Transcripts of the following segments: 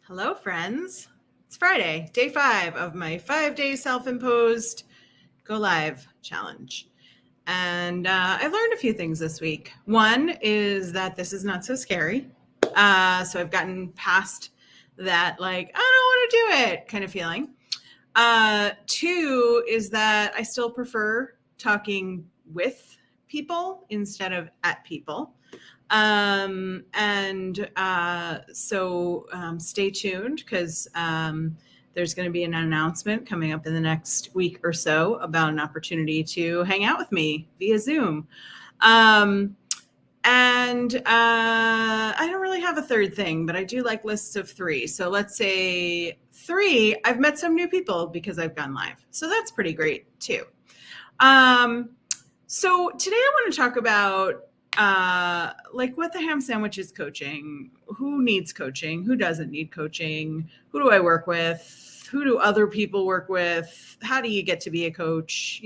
Hello, friends. It's Friday, day 5 of my 5-day self-imposed Go Live challenge. And I learned a few things this week. One is that this is not so scary. So I've gotten past that, like, I don't want to do it kind of feeling. Two is that I still prefer talking with people instead of at people. So stay tuned because there's going to be an announcement coming up in the next week or so about an opportunity to hang out with me via Zoom. I don't really have a third thing, but I do like lists of 3. So let's say 3, I've met some new people because I've gone live. So that's pretty great too. So today I want to talk about like what the ham sandwich is coaching, who needs coaching, who doesn't need coaching, who do I work with, who do other people work with, how do you get to be a coach,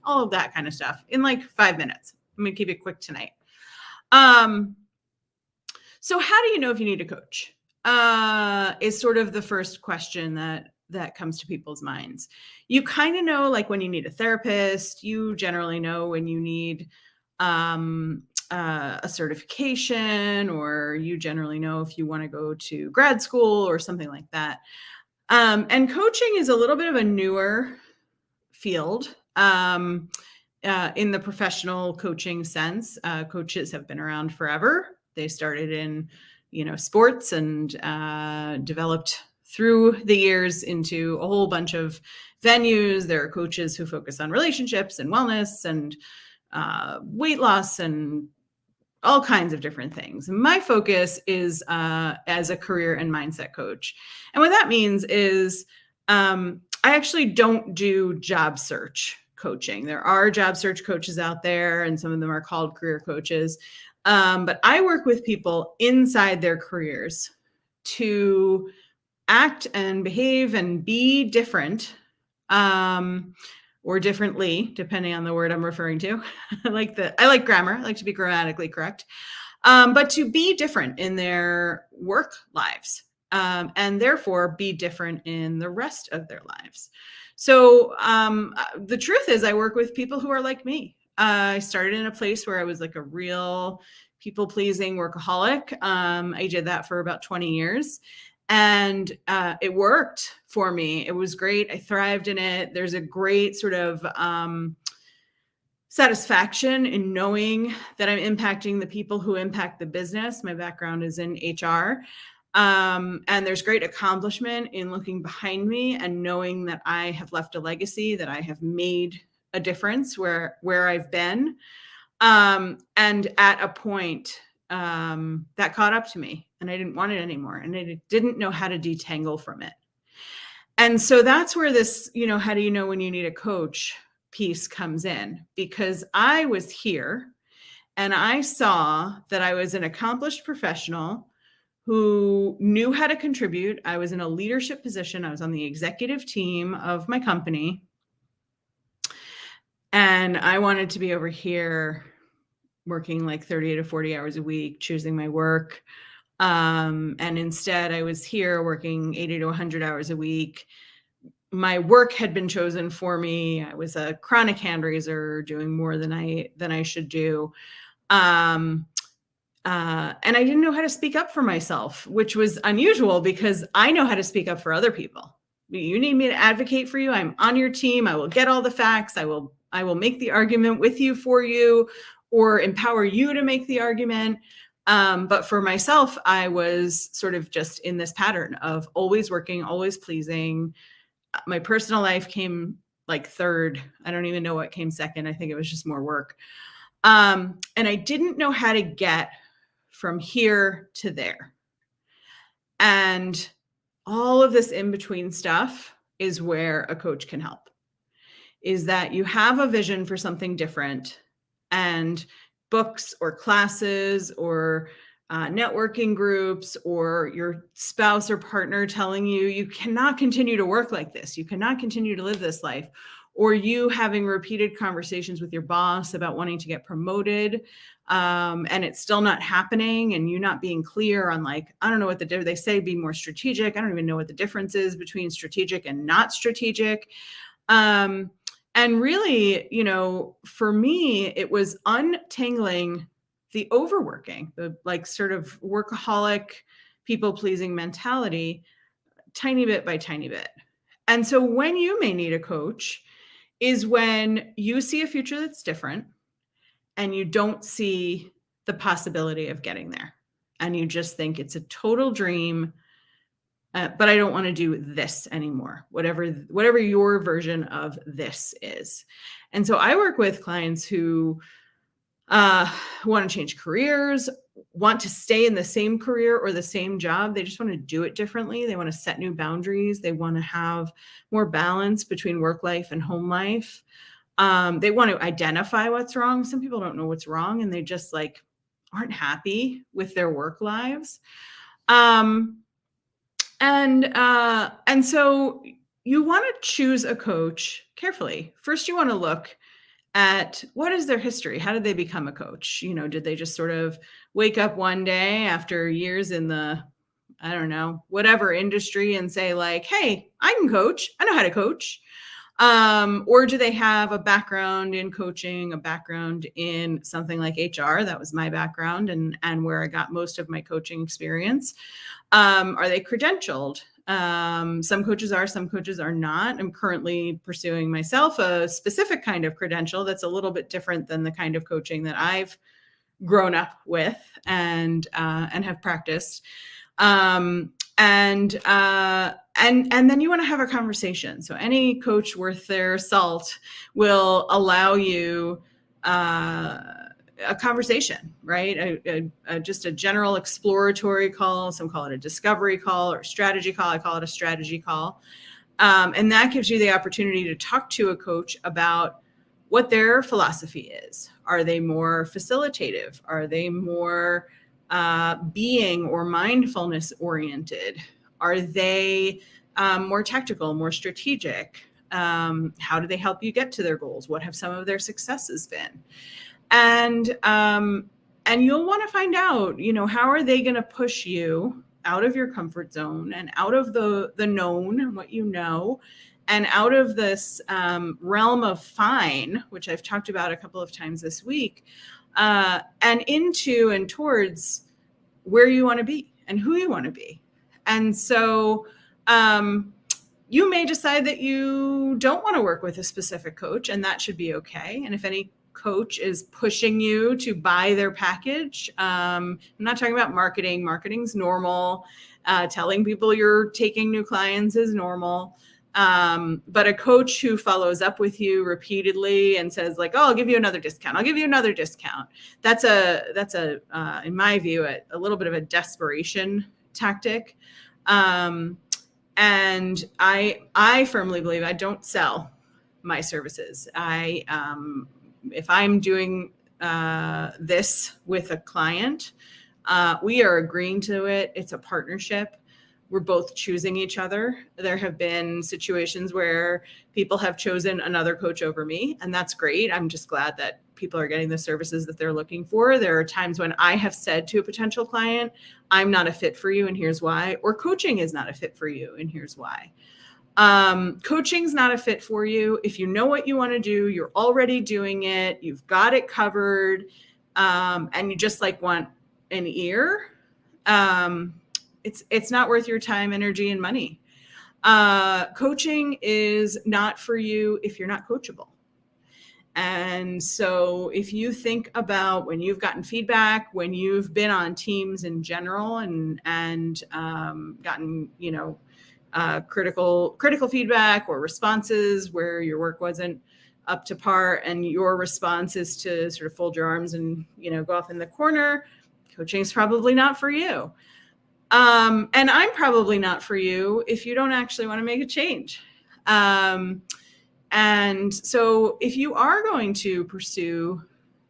all of that kind of stuff in like 5 minutes. I'm going to keep it quick tonight. So how do you know if you need a coach? Is sort of the first question that comes to people's minds. You kind of know, like when you need a therapist, you generally know when you need a certification, or you generally know if you want to go to grad school or something like that. And coaching is a little bit of a newer field. In the professional coaching sense, coaches have been around forever. They started in, sports and developed through the years into a whole bunch of venues. There are coaches who focus on relationships and wellness and weight loss and all kinds of different things. My focus is as a career and mindset coach. And what that means is I actually don't do job search coaching. There are job search coaches out there, and some of them are called career coaches. But I work with people inside their careers to act and behave and be different, or differently, depending on the word I'm referring to. I like grammar. I like to be grammatically correct. But to be different in their work lives, and therefore be different in the rest of their lives. So the truth is I work with people who are like me. I started in a place where I was like a real people-pleasing workaholic. I did that for about 20 years. And it worked for me. It was great. I thrived in it. There's a great sort of satisfaction in knowing that I'm impacting the people who impact the business. My background is in HR. And there's great accomplishment in looking behind me and knowing that I have left a legacy, that I have made a difference where I've been. And at a point, that caught up to me, and I didn't want it anymore, and I didn't know how to detangle from it. And so that's where this, how do you know when you need a coach piece comes in, because I was here and I saw that I was an accomplished professional who knew how to contribute. I was in a leadership position. I was on the executive team of my company. And I wanted to be over here working like 30 to 40 hours a week, choosing my work. And instead I was here working 80 to 100 hours a week. My work had been chosen for me. I was a chronic hand raiser, doing more than I should do. And I didn't know how to speak up for myself, which was unusual because I know how to speak up for other people. You need me to advocate for you. I'm on your team. I will get all the facts. I will make the argument with you, for you, or empower you to make the argument. But for myself, I was sort of just in this pattern of always working, always pleasing. My personal life came like third. I don't even know what came second. I think it was just more work. And I didn't know how to get from here to there. And all of this in between stuff is where a coach can help. Is that you have a vision for something different, and books or classes or networking groups or your spouse or partner telling you, you cannot continue to work like this. You cannot continue to live this life. or you having repeated conversations with your boss about wanting to get promoted, and it's still not happening, and you not being clear on like, I don't know what they say, be more strategic. I don't even know what the difference is between strategic and not strategic. And really, for me, it was untangling the overworking, the like sort of workaholic, people pleasing mentality, tiny bit by tiny bit. And so when you may need a coach is when you see a future that's different and you don't see the possibility of getting there. And you just think it's a total dream, but I don't want to do this anymore, whatever your version of this is. And so I work with clients who want to change careers, want to stay in the same career or the same job. They just want to do it differently. They want to set new boundaries. They want to have more balance between work life and home life. They want to identify what's wrong. Some people don't know what's wrong and they just like aren't happy with their work lives. And so you want to choose a coach carefully. First, you want to look at what is their history? How did they become a coach? Did they just sort of wake up one day after years in the, I don't know, whatever industry and say like, hey, I can coach. I know how to coach. Or do they have a background in coaching, a background in something like HR? That was my background and where I got most of my coaching experience. Are they credentialed? Some coaches are, some coaches are not. I'm currently pursuing myself a specific kind of credential that's a little bit different than the kind of coaching that I've grown up with and have practiced. And then you want to have a conversation. So any coach worth their salt will allow you a conversation, right? Just a general exploratory call. Some call it a discovery call or a strategy call. I call it a strategy call. And that gives you the opportunity to talk to a coach about what their philosophy is. Are they more facilitative? Are they more being or mindfulness oriented? Are they more tactical, more strategic? How do they help you get to their goals? What have some of their successes been? And you'll want to find out, how are they going to push you out of your comfort zone and out of the known and what you know, and out of this realm of fine, which I've talked about a couple of times this week, and into and towards where you want to be and who you want to be. And so you may decide that you don't want to work with a specific coach, and that should be okay. And if any coach is pushing you to buy their package, I'm not talking about marketing. Marketing's normal. Telling people you're taking new clients is normal. But a coach who follows up with you repeatedly and says like, oh, I'll give you another discount. I'll give you another discount. That's in my view, a little bit of a desperation tactic. And I firmly believe I don't sell my services. If I'm doing this with a client, we are agreeing to it. It's a partnership. We're both choosing each other. There have been situations where people have chosen another coach over me, and that's great. I'm just glad that people are getting the services that they're looking for. There are times when I have said to a potential client, I'm not a fit for you, and here's why, or coaching is not a fit for you, and here's why. Coaching's not a fit for you. If you know what you want to do, you're already doing it, you've got it covered, and you just like want an ear, it's not worth your time, energy, and money. Coaching is not for you if you're not coachable. And so if you think about when you've gotten feedback, when you've been on teams in general and gotten, critical feedback or responses where your work wasn't up to par and your response is to sort of fold your arms and, go off in the corner, coaching is probably not for you. And I'm probably not for you if you don't actually want to make a change. And so if you are going to pursue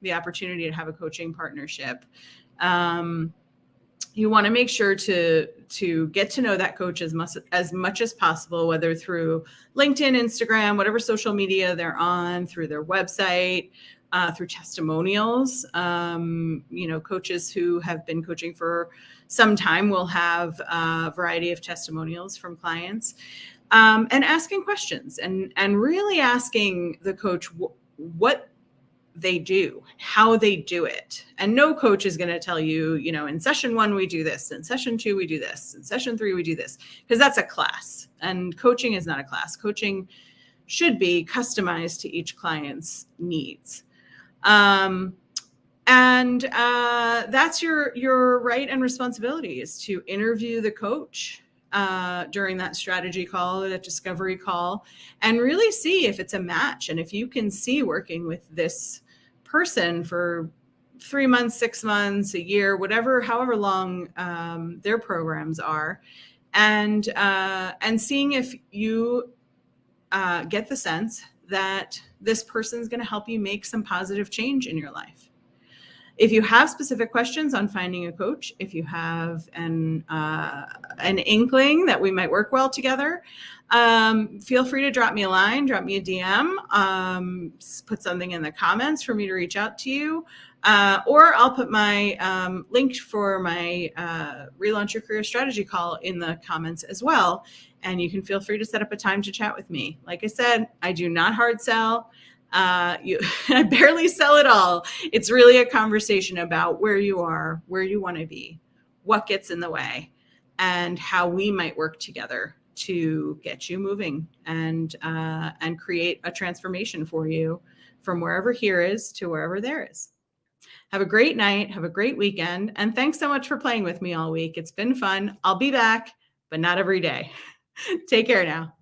the opportunity to have a coaching partnership, you want to make sure to get to know that coach as much as possible, whether through LinkedIn, Instagram, whatever social media they're on, through their website, through testimonials. Coaches who have been coaching for some time will have a variety of testimonials from clients, and asking questions and really asking the coach what they do, how they do it. And no coach is going to tell you, in session 1, we do this. In session 2, we do this. In session 3, we do this, because that's a class, and coaching is not a class. Coaching should be customized to each client's needs. And that's your right and responsibility, is to interview the coach during that strategy call or that discovery call, and really see if it's a match. And if you can see working with this person for 3 months, 6 months, a year, however long their programs are, and seeing if you get the sense that this person is going to help you make some positive change in your life. If you have specific questions on finding a coach, if you have an inkling that we might work well together, feel free to drop me a line, drop me a DM, put something in the comments for me to reach out to you. Or I'll put my link for my Relaunch Your Career Strategy call in the comments as well. And you can feel free to set up a time to chat with me. Like I said, I do not hard sell. I barely sell at all. It's really a conversation about where you are, where you want to be, what gets in the way, and how we might work together to get you moving and create a transformation for you from wherever here is to wherever there is. Have a great night. Have a great weekend. And thanks so much for playing with me all week. It's been fun. I'll be back, but not every day. Take care now.